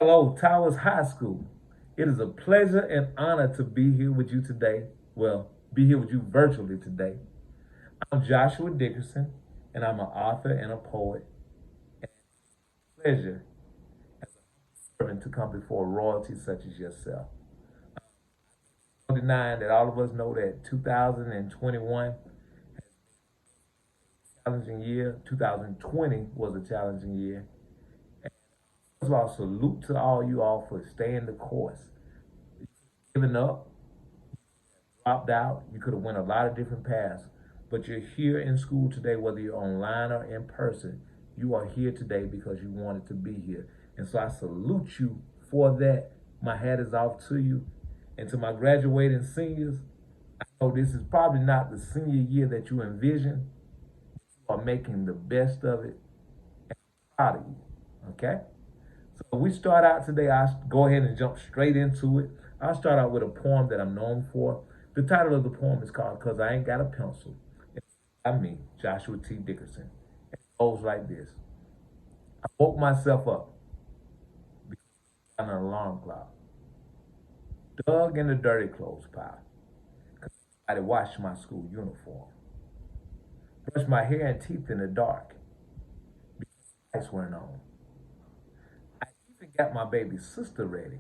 Hello, Towers High School. It is a pleasure and honor to be here with you today. Well, be here with you virtually today. I'm Joshua Dickerson, and I'm an author and a poet. And it's a pleasure as a servant to come before royalty such as yourself. No denying that all of us know that 2021 challenging year. 2020 was a challenging year. And first of all, salute to all you all for staying the course. Giving up, dropped out. You could have went a lot of different paths, but you're here in school today, whether you're online or in person. You are here today because you wanted to be here. And so I salute you for that. My hat is off to you. And to my graduating seniors, I know this is probably not the senior year that you envisioned. You are making the best of it. And I'm proud of you. Okay? So we start out today. I'll go ahead and jump straight into it. I'll start out with a poem that I'm known for. The title of the poem is called "Cause I Ain't Got a Pencil." It's by me, Joshua T. Dickerson. It goes like this. I woke myself up because I got an alarm clock. Dug in the dirty clothes pile. Cause somebody washed my school uniform. Brushed my hair and teeth in the dark because the lights weren't on. I even got my baby sister ready.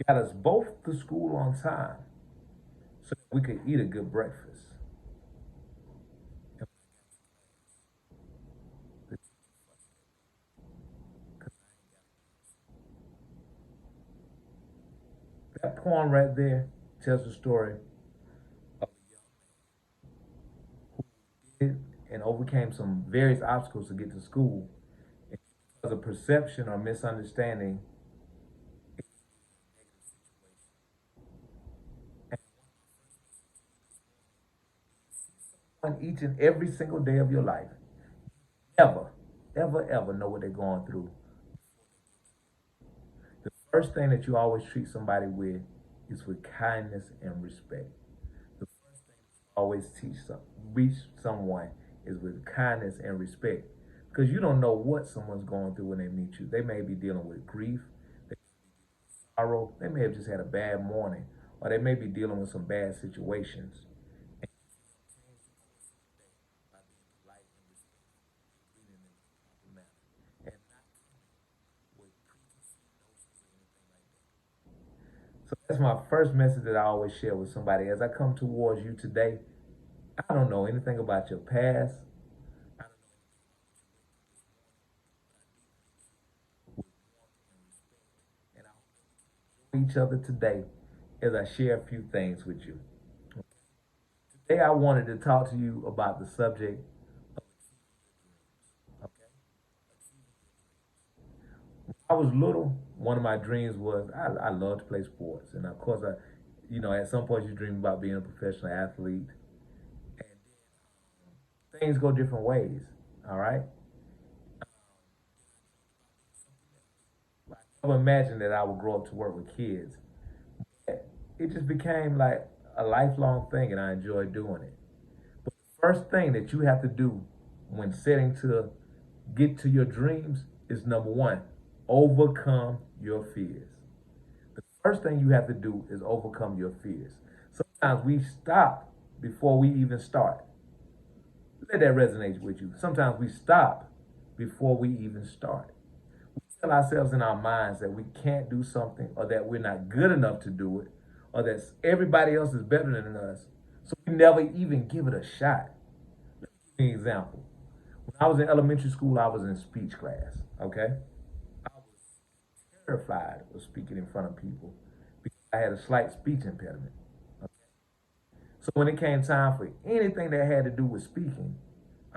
Got us both to school on time so that we could eat a good breakfast. And the teacher fussed at me 'cause that poem right there tells the story of a young man who did and overcame some various obstacles to get to school. And because of perception or misunderstanding, it was a negative situation. And one of my first messages to you this morning is, you see someone each and every single day of your life, ever, ever know what they're going through. The first thing that you always treat somebody with is with kindness and respect. The first thing that you always reach someone is with kindness and respect. Because you don't know what someone's going through when they meet you. They may be dealing with grief, they may be dealing with sorrow, they may have just had a bad morning, or they may be dealing with some bad situations. And you can help change the course of the day by being polite and respectful and greeting them in a proper manner. And not coming with preconceived notions or anything like that. So that's my first message that I always share with somebody. As I come towards you today, I don't know anything about your past. I don't know anything about what you went through this morning, but I do greet you with warmth and respect. And I hope that we can enjoy each other today as I share a few things with you. Okay? Today I wanted to talk to you about the subject of achieving your dreams. Okay? Achieving your dreams. When I was little, one of my dreams was I love to play sports. And of course, at some point you dream about being a professional athlete. And then things go different ways. All right. Then I dreamed about being something else. I never imagined that I would grow up to work with kids. It just became like a lifelong thing, and I enjoy doing it. But the first thing that you have to do when setting to get to your dreams is number one, overcome your fears. The first thing you have to do is overcome your fears. Sometimes we stop before we even start. Let that resonate with you. Sometimes we stop before we even start. We tell ourselves in our minds that we can't do something, or that we're not good enough to do it, or that everybody else is better than us. So we never even give it a shot. Let me give you an example. When I was in elementary school, I was in speech class, okay? I was terrified of speaking in front of people because I had a slight speech impediment. Okay? So when it came time for anything that had to do with speaking,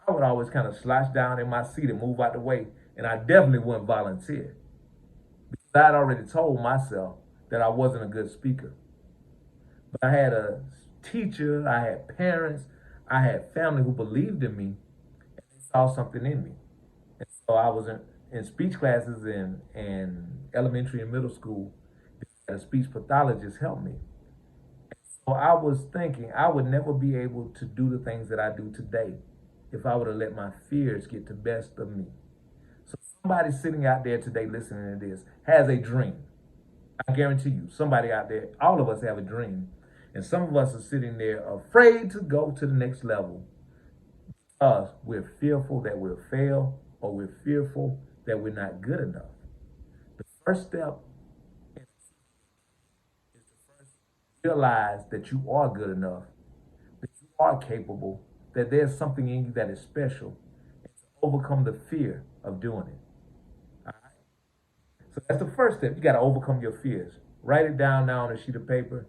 I would always kind of slouch down in my seat and move out the way, and I definitely wouldn't volunteer because I had already told myself that I wasn't a good speaker. But I had a teacher, I had parents, I had family who believed in me, and they saw something in me. And so I was in speech classes in elementary and middle school. A speech pathologist helped me. So I was thinking I would never be able to do the things that I do today if I would have let my fears get the best of me. So Somebody sitting out there today listening to this has a dream. I guarantee you, somebody out there, all of us have a dream. And some of us are sitting there afraid to go to the next level because we're fearful that we'll fail or we're fearful that we're not good enough. The first step is to first realize that you are good enough, that you are capable, that there's something in you that is special, and to overcome the fear of doing it. All right? So that's the first step. You got to overcome your fears. Write it down now on a sheet of paper.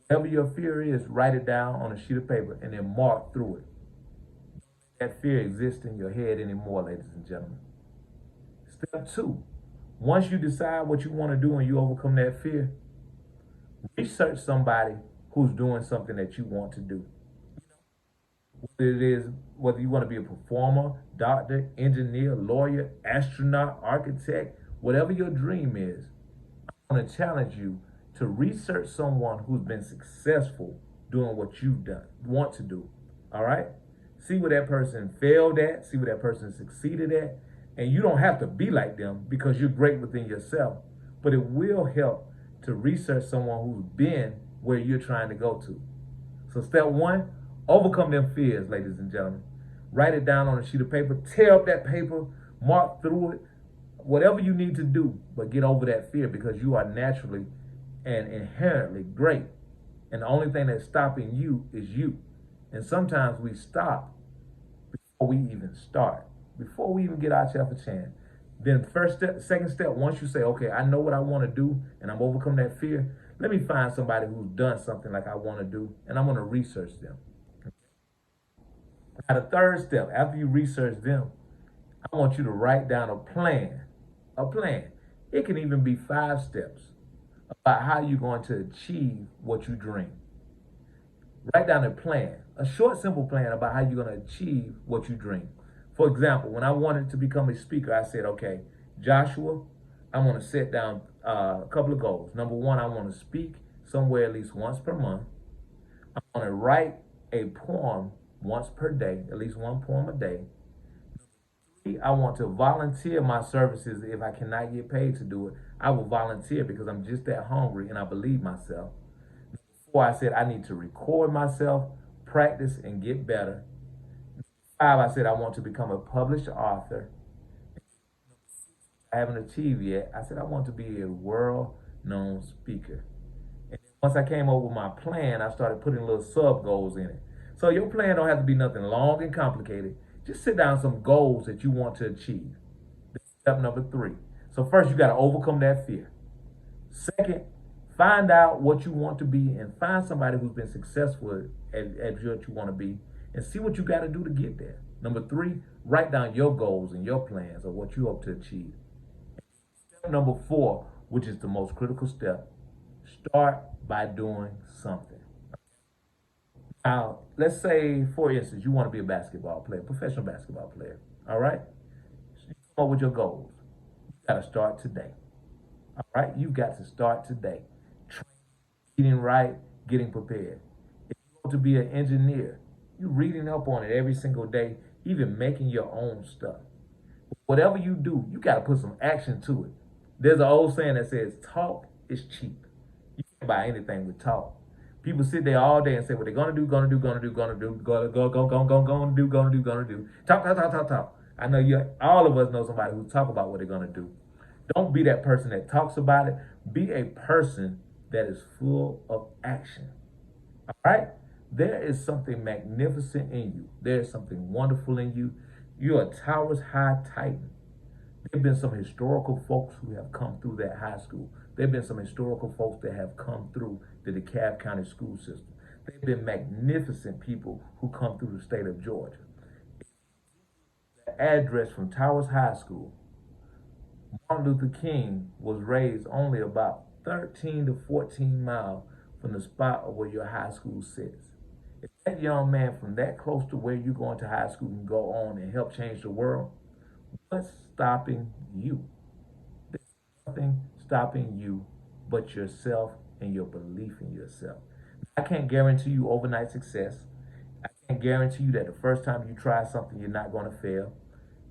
Whatever your fear is, write it down on a sheet of paper and then mark through it. That fear exists in your head anymore, ladies and gentlemen. Step two, once you decide what you want to do and you overcome that fear, research somebody who's doing something that you want to do. Whether it is, whether you want to be a performer, doctor, engineer, lawyer, astronaut, architect, whatever your dream is, I want to challenge you to research someone who's been successful doing what you've done, want to do. All right? See what that person failed at, see what that person succeeded at. And you don't have to be like them because you're great within yourself. But it will help to research someone who's been where you're trying to go to. So step one, overcome them fears, ladies and gentlemen. Write it down on a sheet of paper, tear up that paper, mark through it, whatever you need to do, but get over that fear because you are naturally and inherently great. And the only thing that's stopping you is you. And sometimes we stop before we even start, before we even get ourselves a chance. Then first step, second step, once you say, okay, I know what I want to do and I'm overcome that fear, let me find somebody who's done something like I want to do and I'm going to research them. Now the third step, after you research them, I want you to write down a plan. A plan. It can even be 5 steps about how you're going to achieve what you dream. Write down a plan, a short, simple plan about how you're going to achieve what you dream. For example, when I wanted to become a speaker, I said, okay, Joshua, I'm going to set down a couple of goals. Number one, I want to speak somewhere at least once per month. I'm going to write a poem once per day, at least one poem a day. I want to volunteer my services. If I cannot get paid to do it, I will volunteer because I'm just that hungry and I believe myself. Before, I said I need to record myself, practice, and get better. 5, I said I want to become a published author. I haven't achieved yet. I said I want to be a world-known speaker. And once I came up with my plan, I started putting little sub-goals in it. So your plan don't have to be nothing long and complicated. Just sit down some goals that you want to achieve. That's step number 3. So first, you got to overcome that fear. Second, find out what you want to be and find somebody who's been successful at what you want to be and see what you got to do to get there. Number 3, write down your goals and your plans of what you hope to achieve. Step number 4, which is the most critical step, start by doing something. Now, let's say, for instance, you want to be a basketball player, professional basketball player. All right? So you come up with your goals. You got to start today. All right? You've got to start today. Eating right, getting prepared. If you want to be an engineer, you're reading up on it every single day, even making your own stuff. Whatever you do, you got to put some action to it. There's an old saying that says, talk is cheap. You can't buy anything with talk. People sit there all day and say what they're gonna do. Talk. I know you. All of us know somebody who talk about what they're gonna do. Don't be that person that talks about it. Be a person that is full of action. All right? There is something magnificent in you. There is something wonderful in you. You're a towers high titan. There have been some historical folks who have come through that high school. There have been some historical folks that have come through the DeKalb County school system. There have been magnificent people who come through the state of Georgia. The address from Towers High School, Martin Luther King was raised only about 13 to 14 miles from the spot of where your high school sits. If that young man from that close to where you're going to high school can go on and help change the world, what's stopping you? There's nothing stopping you but yourself and your belief in yourself. I can't guarantee you overnight success. I can't guarantee you that the first time you try something, you're not going to fail.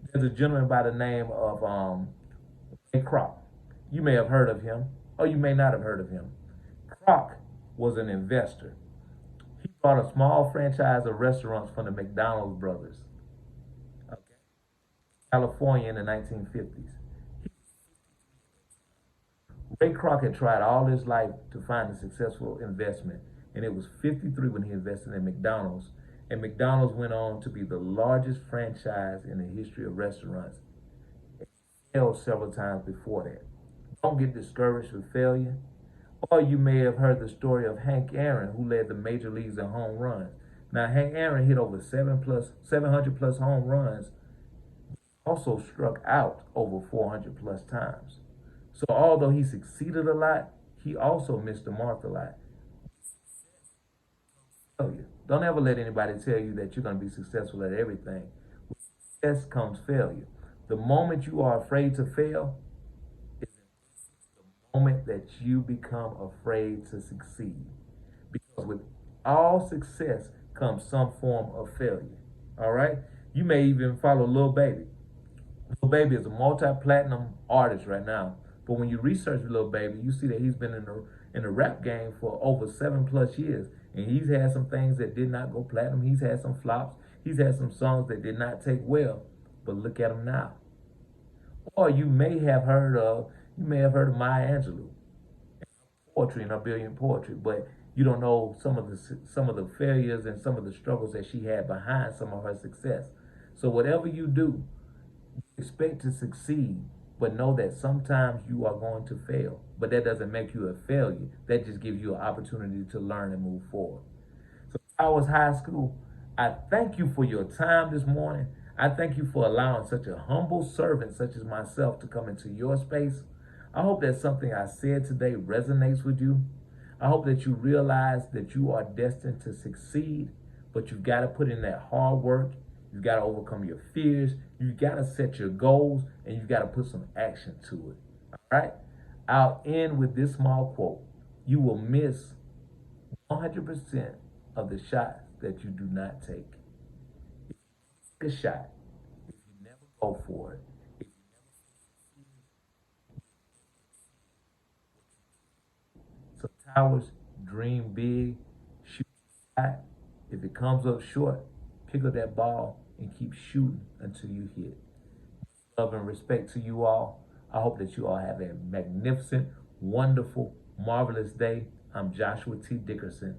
There's There's a gentleman by the name of Ray Kroc. You may have heard of him, or you may not have heard of him. Kroc was an investor. He bought a small franchise of restaurants from the McDonald's brothers, okay, California in the 1950s. Ray Kroc had tried all his life to find a successful investment, and it was 53 when he invested in McDonald's. And McDonald's went on to be the largest franchise in the history of restaurants. It failed several times before that. Don't get discouraged with failure. Or you may have heard the story of Hank Aaron, who led the major leagues in home runs. Now, Hank Aaron hit over 700 plus home runs, also struck out over 400 plus times. So although he succeeded a lot, he also missed the mark a lot. Failure. Don't ever let anybody tell you that you're going to be successful at everything. With success comes failure. The moment you are afraid to fail is the moment that you become afraid to succeed. Because with all success comes some form of failure. All right? You may even follow Lil Baby. Lil Baby is a multi-platinum artist right now. But when you research Lil Baby, you see that he's been in the rap game for over 7 plus years. And he's had some things that did not go platinum. He's had some flops. He's had some songs that did not take well. But look at him now. Or you may have heard of Maya Angelou, poetry and her brilliant poetry, but you don't know some of the failures and some of the struggles that she had behind some of her success. So whatever you do, expect to succeed, but know that sometimes you are going to fail. But that doesn't make you a failure. That just gives you an opportunity to learn and move forward. So Towers High School, I thank you for your time this morning. I thank you for allowing such a humble servant such as myself to come into your space. I hope that something I said today resonates with you. I hope that you realize that you are destined to succeed, but you've got to put in that hard work. You've got to overcome your fears. You've got to set your goals, and you've got to put some action to it. All right? I'll end with this small quote. You will miss 100% of the shots that you do not take. If you take a shot, if you never go for it, if you never so Towers, dream big, shoot your shot. If it comes up short, pick up that ball and keep shooting until you hit. Love and respect to you all. I hope that you all have a magnificent, wonderful, marvelous day. I'm Joshua T. Dickerson.